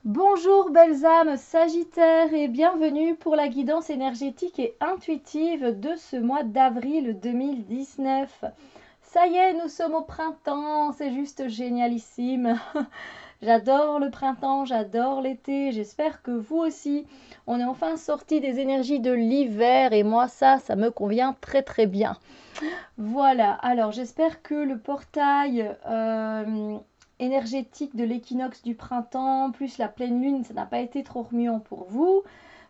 Bonjour belles âmes Sagittaire et bienvenue pour la guidance énergétique et intuitive de ce mois d'avril 2019. Ça y est, nous sommes au printemps, c'est juste génialissime. J'adore le printemps, j'adore l'été, j'espère que vous aussi. On est enfin sorti des énergies de l'hiver et moi ça me convient très très bien. Voilà, alors j'espère que le portail énergétique de l'équinoxe du printemps, plus la pleine lune, ça n'a pas été trop remuant pour vous.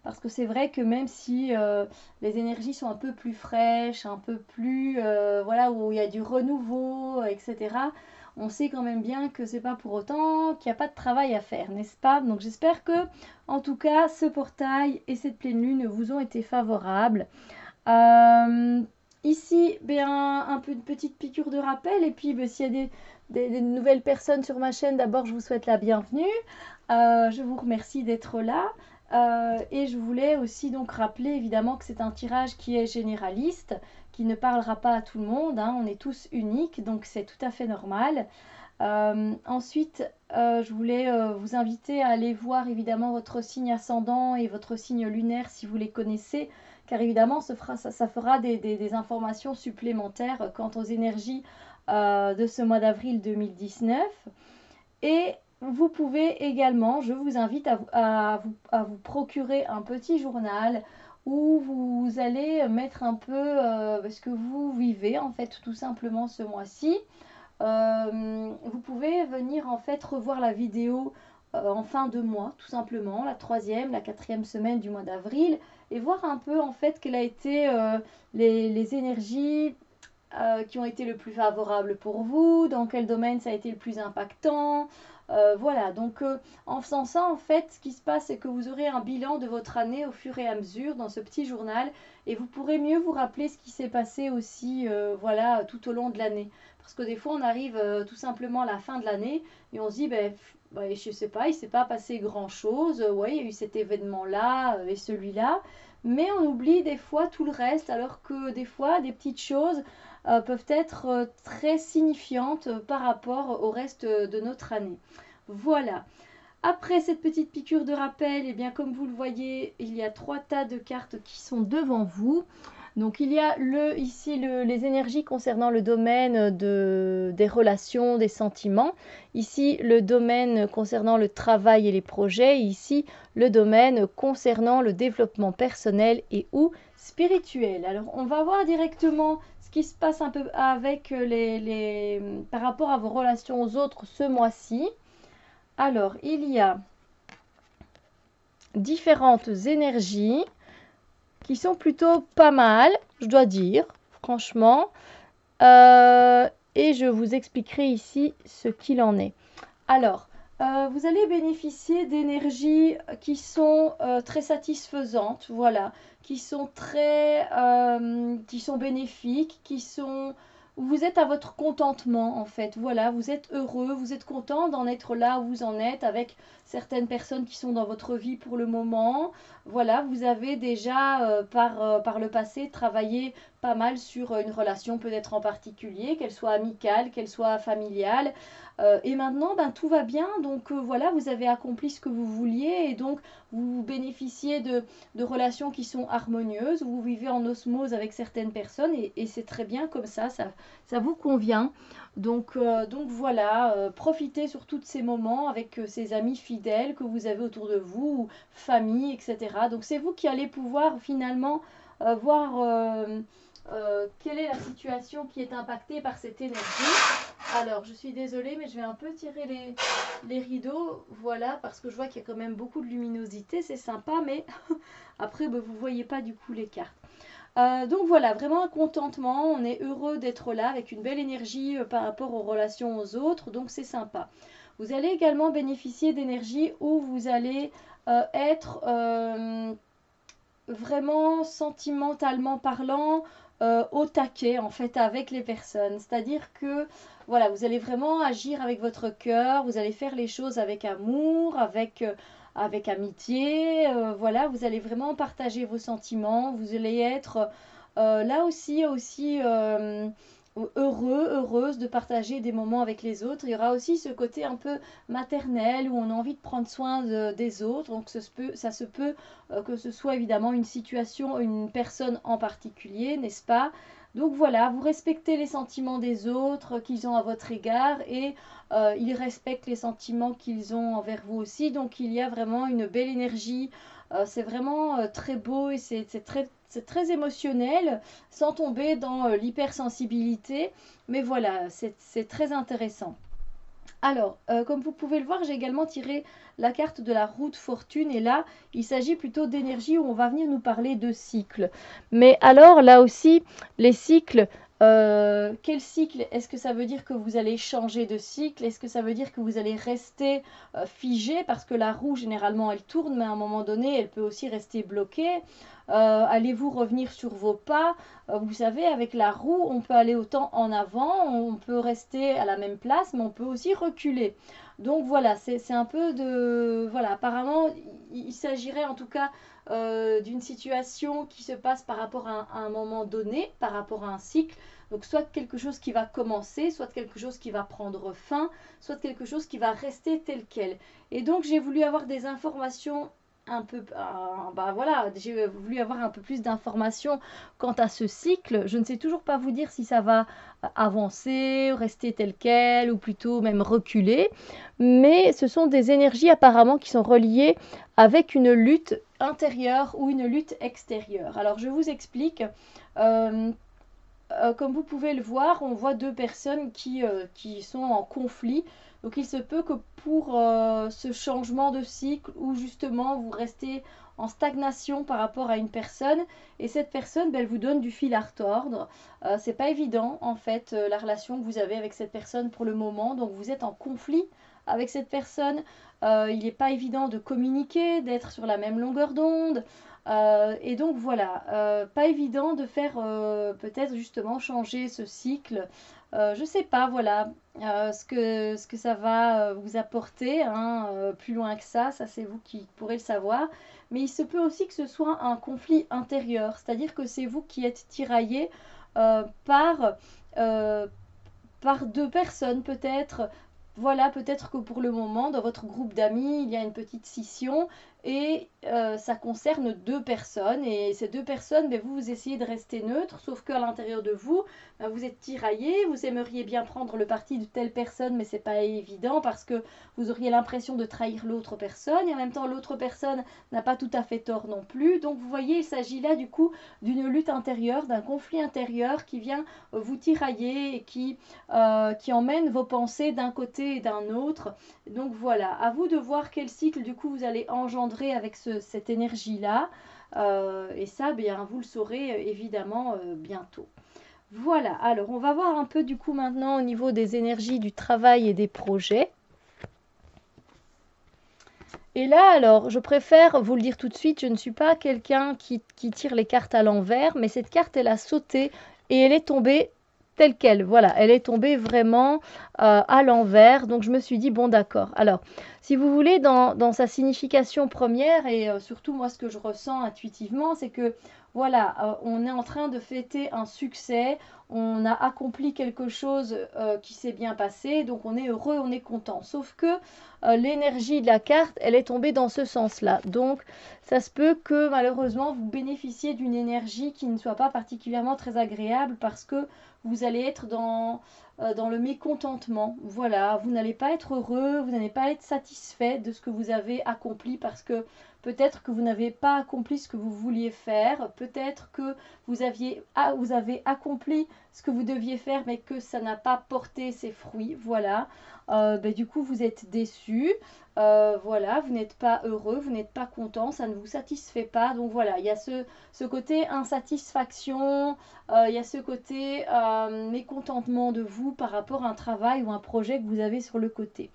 Parce que c'est vrai que même si les énergies sont un peu plus fraîches, un peu plus, voilà, où il y a du renouveau, etc., on sait quand même bien que c'est pas pour autant qu'il n'y a pas de travail à faire, n'est-ce pas? Donc j'espère que, en tout cas, ce portail et cette pleine lune vous ont été favorables. Euh, Ici, bien, un peu de petite piqûre de rappel. Et puis, ben, s'il y a des nouvelles personnes sur ma chaîne, d'abord, je vous souhaite la bienvenue. Je vous remercie d'être là. Et je voulais aussi donc rappeler évidemment que c'est un tirage qui est généraliste, qui ne parlera pas à tout le monde, hein. On est tous uniques, donc c'est tout à fait normal. Ensuite, je voulais vous inviter à aller voir évidemment votre signe ascendant et votre signe lunaire si vous les connaissez, car évidemment ça fera des informations supplémentaires quant aux énergies de ce mois d'avril 2019. Et vous pouvez également, je vous invite à vous procurer un petit journal où vous allez mettre un peu ce que vous vivez en fait tout simplement ce mois-ci. Vous pouvez venir en fait revoir la vidéo en fin de mois, tout simplement, la troisième, la quatrième semaine du mois d'avril, et voir un peu en fait quelles a été les énergies qui ont été le plus favorables pour vous, dans quel domaine ça a été le plus impactant. Voilà, donc en faisant ça, en fait, ce qui se passe, c'est que vous aurez un bilan de votre année au fur et à mesure dans ce petit journal, et vous pourrez mieux vous rappeler ce qui s'est passé aussi, voilà, tout au long de l'année. Parce que des fois, on arrive tout simplement à la fin de l'année et on se dit, ben, je sais pas, il s'est pas passé grand-chose. Ouais, il y a eu cet événement-là et celui-là. Mais on oublie des fois tout le reste, alors que des fois, des petites choses peuvent être très signifiantes par rapport au reste de notre année. Voilà. Après cette petite piqûre de rappel, et bien comme vous le voyez, il y a trois tas de cartes qui sont devant vous. Donc il y a ici les énergies concernant le domaine des relations, des sentiments. Ici le domaine concernant le travail et les projets. Ici le domaine concernant le développement personnel et ou spirituel. Alors on va voir directement ce qui se passe un peu avec par rapport à vos relations aux autres ce mois-ci. Alors il y a différentes énergies qui sont plutôt pas mal, je dois dire, franchement. Et je vous expliquerai ici ce qu'il en est. Alors, vous allez bénéficier d'énergies qui sont très satisfaisantes, voilà, qui sont bénéfiques, vous êtes à votre contentement en fait, voilà, vous êtes heureux, vous êtes content d'en être là où vous en êtes avec certaines personnes qui sont dans votre vie pour le moment, voilà, vous avez déjà par le passé travaillé pas mal sur une relation peut-être en particulier, qu'elle soit amicale, qu'elle soit familiale. Et maintenant, ben, tout va bien. Donc voilà, vous avez accompli ce que vous vouliez et donc vous bénéficiez de relations qui sont harmonieuses. Vous vivez en osmose avec certaines personnes et c'est très bien comme ça vous convient. Donc voilà, profitez sur tous ces moments avec ces amis fidèles que vous avez autour de vous, ou famille, etc. Donc c'est vous qui allez pouvoir finalement voir quelle est la situation qui est impactée par cette énergie. Alors, je suis désolée, mais je vais un peu tirer les rideaux, voilà, parce que je vois qu'il y a quand même beaucoup de luminosité, c'est sympa, mais après, ben, vous ne voyez pas du coup les cartes. Donc voilà, vraiment un contentement, on est heureux d'être là avec une belle énergie par rapport aux relations aux autres, donc c'est sympa. Vous allez également bénéficier d'énergie où vous allez être vraiment sentimentalement parlant au taquet en fait avec les personnes. C'est-à-dire que voilà, vous allez vraiment agir avec votre cœur, vous allez faire les choses avec amour, avec amitié, voilà, vous allez vraiment partager vos sentiments, vous allez être là aussi heureux, heureuse de partager des moments avec les autres. Il y aura aussi ce côté un peu maternel où on a envie de prendre soin des autres. Donc ça se peut que ce soit évidemment une situation, une personne en particulier, n'est-ce pas? Donc voilà, vous respectez les sentiments des autres qu'ils ont à votre égard et ils respectent les sentiments qu'ils ont envers vous aussi. Donc il y a vraiment une belle énergie. C'est vraiment très beau et c'est très émotionnel sans tomber dans l'hypersensibilité. Mais voilà, c'est très intéressant. Alors, comme vous pouvez le voir, j'ai également tiré la carte de la roue de fortune et là, il s'agit plutôt d'énergie où on va venir nous parler de cycles. Mais alors, là aussi, les cycles, quel cycle? Est-ce que ça veut dire que vous allez changer de cycle? Est-ce que ça veut dire que vous allez rester figé? Parce que la roue, généralement, elle tourne, mais à un moment donné, elle peut aussi rester bloquée. Allez-vous revenir sur vos pas? Vous savez, avec la roue, on peut aller autant en avant, on peut rester à la même place, mais on peut aussi reculer. Donc voilà, c'est un peu de... Voilà, apparemment, il s'agirait en tout cas d'une situation qui se passe par rapport à un moment donné, par rapport à un cycle. Donc soit quelque chose qui va commencer, soit quelque chose qui va prendre fin, soit quelque chose qui va rester tel quel. Et donc j'ai voulu avoir des informations un peu, bah voilà, j'ai voulu avoir un peu plus d'informations quant à ce cycle. Je ne sais toujours pas vous dire si ça va avancer, rester tel quel, ou plutôt même reculer. Mais ce sont des énergies apparemment qui sont reliées avec une lutte intérieure ou une lutte extérieure. Alors je vous explique. Euh, Comme vous pouvez le voir, on voit deux personnes qui sont en conflit. Donc il se peut que pour ce changement de cycle où justement vous restez en stagnation par rapport à une personne et cette personne, ben, elle vous donne du fil à retordre. C'est pas évident en fait la relation que vous avez avec cette personne pour le moment. Donc vous êtes en conflit avec cette personne. Il n'est pas évident de communiquer, d'être sur la même longueur d'onde. Et donc voilà, pas évident de faire peut-être justement changer ce cycle. Je sais pas, voilà, ce que ça va vous apporter, hein, plus loin que ça c'est vous qui pourrez le savoir. Mais il se peut aussi que ce soit un conflit intérieur, c'est-à-dire que c'est vous qui êtes tiraillé par, euh, par deux personnes peut-être. Voilà, peut-être que pour le moment, dans votre groupe d'amis, il y a une petite scission et ça concerne deux personnes. Et ces deux personnes, ben, vous essayez de rester neutre, sauf qu'à l'intérieur de vous, ben, vous êtes tiraillé, vous aimeriez bien prendre le parti de telle personne, mais c'est pas évident parce que vous auriez l'impression de trahir l'autre personne. Et en même temps, l'autre personne n'a pas tout à fait tort non plus. Donc vous voyez, il s'agit là du coup d'une lutte intérieure, d'un conflit intérieur qui vient vous tirailler et qui emmène vos pensées d'un côté et d'un autre. Donc voilà, à vous de voir quel cycle du coup vous allez engendrer avec cette énergie-là. Et ça, bien, vous le saurez évidemment bientôt. Voilà, alors on va voir un peu du coup maintenant au niveau des énergies du travail et des projets. Et là, alors, je préfère vous le dire tout de suite, je ne suis pas quelqu'un qui tire les cartes à l'envers, mais cette carte, elle a sauté et elle est tombée telle quelle. Voilà, elle est tombée vraiment à l'envers. Donc, je me suis dit, bon, d'accord. Alors, si vous voulez, dans sa signification première, et surtout moi, ce que je ressens intuitivement, c'est que, voilà, on est en train de fêter un succès, on a accompli quelque chose qui s'est bien passé, donc on est heureux, on est content. Sauf que l'énergie de la carte, elle est tombée dans ce sens-là. Donc, ça se peut que malheureusement, vous bénéficiez d'une énergie qui ne soit pas particulièrement très agréable parce que vous allez être dans le mécontentement. Voilà, vous n'allez pas être heureux, vous n'allez pas être satisfait de ce que vous avez accompli parce que peut-être que vous n'avez pas accompli ce que vous vouliez faire, peut-être que vous avez accompli ce que vous deviez faire mais que ça n'a pas porté ses fruits. Voilà. Ben, du coup, vous êtes déçu. Voilà, vous n'êtes pas heureux, vous n'êtes pas content, ça ne vous satisfait pas. Donc voilà, il y a ce côté insatisfaction, il y a ce côté mécontentement de vous par rapport à un travail ou un projet que vous avez sur le côté.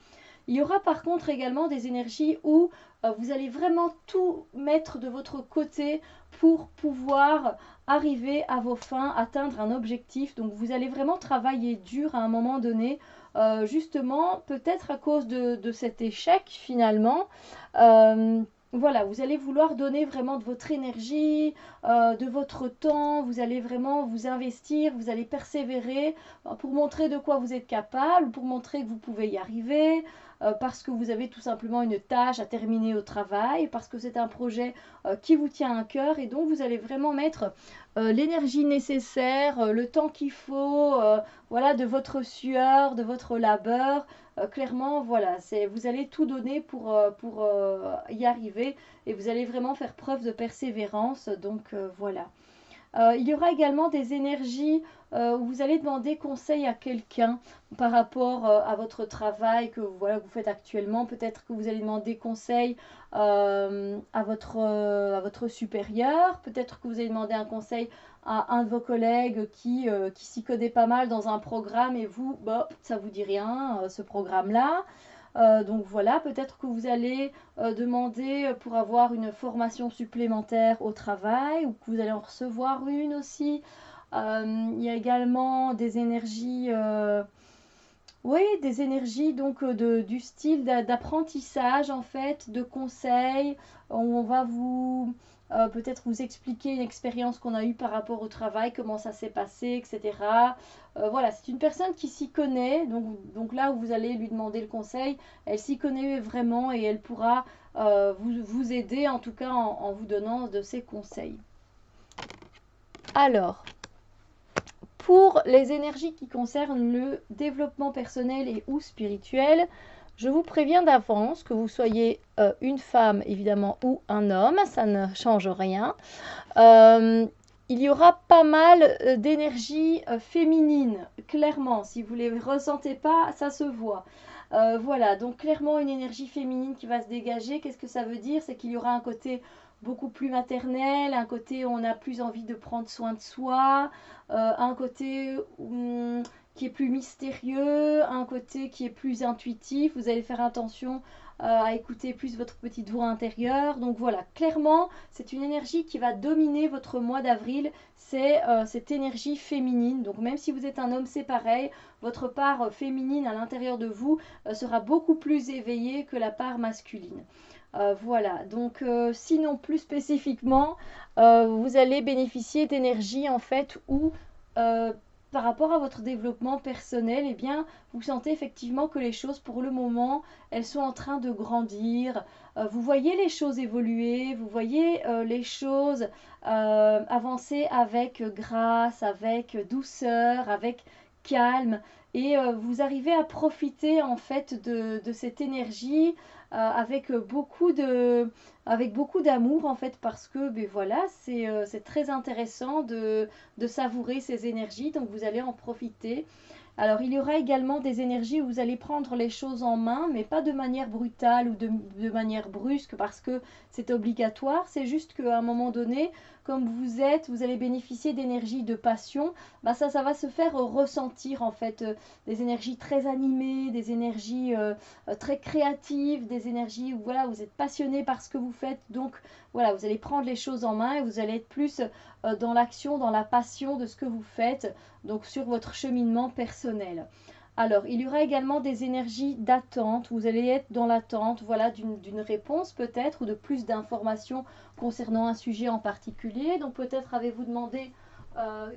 Il y aura par contre également des énergies où vous allez vraiment tout mettre de votre côté pour pouvoir arriver à vos fins, atteindre un objectif. Donc vous allez vraiment travailler dur à un moment donné, justement peut-être à cause de cet échec finalement. voilà, vous allez vouloir donner vraiment de votre énergie, de votre temps, vous allez vraiment vous investir, vous allez persévérer pour montrer de quoi vous êtes capable, pour montrer que vous pouvez y arriver, parce que vous avez tout simplement une tâche à terminer au travail, parce que c'est un projet qui vous tient à cœur et donc vous allez vraiment mettre l'énergie nécessaire, le temps qu'il faut, voilà, de votre sueur, de votre labeur. Clairement, voilà, vous allez tout donner pour y arriver et vous allez vraiment faire preuve de persévérance. Donc voilà. Il y aura également des énergies où vous allez demander conseil à quelqu'un par rapport à votre travail que voilà, vous faites actuellement. Peut-être que vous allez demander conseil à votre supérieur. Peut-être que vous allez demander un conseil à un de vos collègues qui s'y connaît pas mal dans un programme et vous, bah, ça vous dit rien, ce programme-là. Donc voilà, peut-être que vous allez demander pour avoir une formation supplémentaire au travail ou que vous allez en recevoir une aussi. Il y a également des énergies, oui, des énergies donc du style d'apprentissage en fait, de conseils. On va vous peut-être vous expliquer une expérience qu'on a eue par rapport au travail, comment ça s'est passé, etc. Voilà, c'est une personne qui s'y connaît, donc là où vous allez lui demander le conseil, elle s'y connaît vraiment et elle pourra vous aider en tout cas en vous donnant de ses conseils. Alors, pour les énergies qui concernent le développement personnel et ou spirituel, je vous préviens d'avance que vous soyez une femme évidemment ou un homme, ça ne change rien. Il y aura pas mal d'énergie féminine, clairement. Si vous ne les ressentez pas, ça se voit. Voilà, donc clairement une énergie féminine qui va se dégager. Qu'est-ce que ça veut dire? C'est qu'il y aura un côté beaucoup plus maternel, un côté où on a plus envie de prendre soin de soi, un côté qui est plus mystérieux, un côté qui est plus intuitif. Vous allez faire attention à écouter plus votre petite voix intérieure. Donc voilà, clairement, c'est une énergie qui va dominer votre mois d'avril. C'est cette énergie féminine. Donc même si vous êtes un homme, c'est pareil. Votre part féminine à l'intérieur de vous sera beaucoup plus éveillée que la part masculine. Voilà, donc sinon plus spécifiquement, vous allez bénéficier d'énergie en fait où par rapport à votre développement personnel, eh bien, vous sentez effectivement que les choses pour le moment, elles sont en train de grandir. Vous voyez les choses évoluer, vous voyez les choses avancer avec grâce, avec douceur, avec calme. Et vous arrivez à profiter en fait de cette énergie avec beaucoup d'amour en fait parce que ben voilà c'est très intéressant de savourer ces énergies donc vous allez en profiter. Alors il y aura également des énergies où vous allez prendre les choses en main mais pas de manière brutale ou de manière brusque parce que c'est obligatoire, c'est juste qu'à un moment donné comme vous allez bénéficier d'énergie de passion, bah ça va se faire ressentir en fait des énergies très animées, des énergies très créatives, des énergies où voilà, vous êtes passionné par ce que vous faites. Donc voilà, vous allez prendre les choses en main et vous allez être plus dans l'action, dans la passion de ce que vous faites, donc sur votre cheminement personnel. Alors, il y aura également des énergies d'attente. Vous allez être dans l'attente, voilà, d'une réponse peut-être ou de plus d'informations concernant un sujet en particulier. Donc, peut-être avez-vous demandé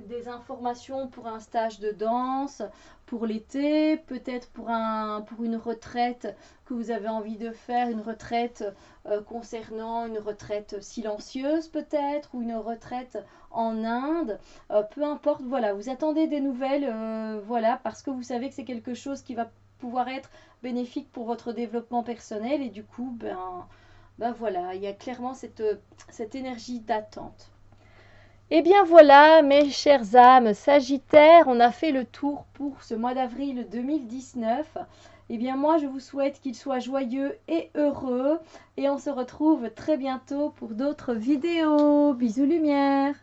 des informations pour un stage de danse, pour l'été, peut-être pour une retraite que vous avez envie de faire, une retraite concernant une retraite silencieuse peut-être, ou une retraite en Inde, peu importe, voilà, vous attendez des nouvelles, voilà, parce que vous savez que c'est quelque chose qui va pouvoir être bénéfique pour votre développement personnel et du coup, ben voilà, il y a clairement cette énergie d'attente. Et bien voilà, mes chères âmes Sagittaires, on a fait le tour pour ce mois d'avril 2019. Et bien moi, je vous souhaite qu'il soit joyeux et heureux. Et on se retrouve très bientôt pour d'autres vidéos. Bisous lumière!